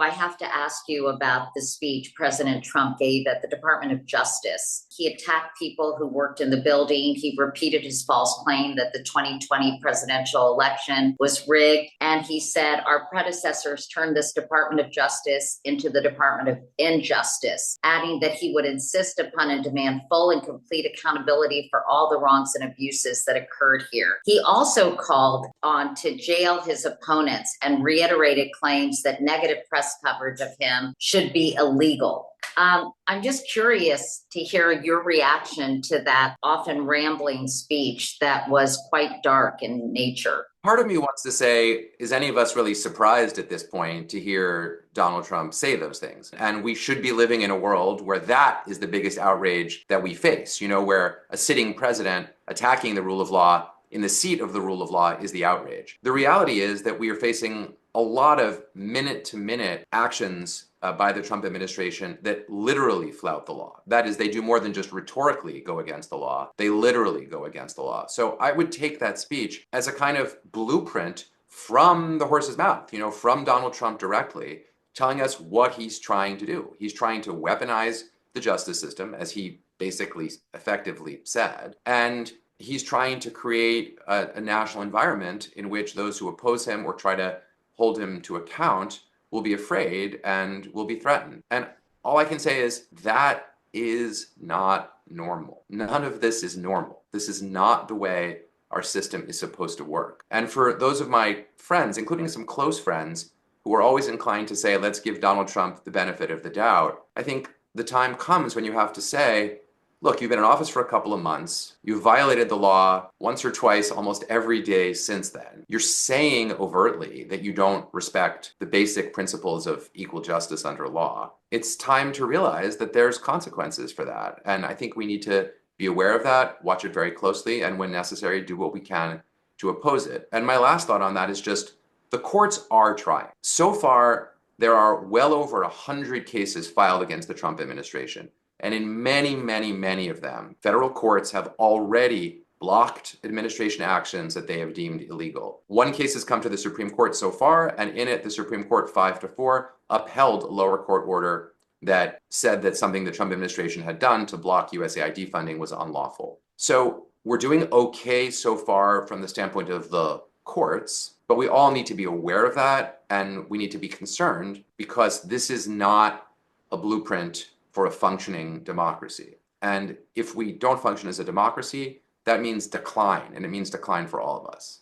I have to ask you about the speech President Trump gave at the Department of Justice. He attacked people who worked in the building. He repeated his false claim that the 2020 presidential election was rigged. And he said, our predecessors turned this Department of Justice into the Department of Injustice, adding that he would insist upon and demand full and complete accountability for all the wrongs and abuses that occurred here. He also called on to jail his opponents and reiterated claims that negative press coverage of him should be illegal. I'm just curious to hear your reaction to that often rambling speech that was quite dark in nature. Part of me wants to say, is any of us really surprised at this point to hear Donald Trump say those things? And we should be living in a world where that is the biggest outrage that we face, where a sitting president attacking the rule of law in the seat of the rule of law is the outrage. The reality is that we are facing a lot of minute-to-minute actions by the Trump administration that literally flout the law. That is, they do more than just rhetorically go against the law. They literally go against the law. So I would take that speech as a kind of blueprint from the horse's mouth, from Donald Trump directly, telling us what he's trying to do. He's trying to weaponize the justice system, as he basically effectively said, and he's trying to create a national environment in which those who oppose him or try to hold him to account will be afraid and will be threatened. And all I can say is that is not normal. None of this is normal. This is not the way our system is supposed to work. And for those of my friends, including some close friends, who are always inclined to say, let's give Donald Trump the benefit of the doubt, I think the time comes when you have to say, look, you've been in office for a couple of months. You've violated the law once or twice almost every day since then. You're saying overtly that you don't respect the basic principles of equal justice under law. It's time to realize that there's consequences for that. And I think we need to be aware of that, watch it very closely, and when necessary, do what we can to oppose it. And my last thought on that is just the courts are trying. So far, there are well over 100 cases filed against the Trump administration. And in many, many, many of them, federal courts have already blocked administration actions that they have deemed illegal. One case has come to the Supreme Court so far, and in it, the Supreme Court 5-4 upheld a lower court order that said that something the Trump administration had done to block USAID funding was unlawful. So we're doing okay so far from the standpoint of the courts, but we all need to be aware of that, and we need to be concerned because this is not a blueprint for a functioning democracy. And if we don't function as a democracy, that means decline, and it means decline for all of us.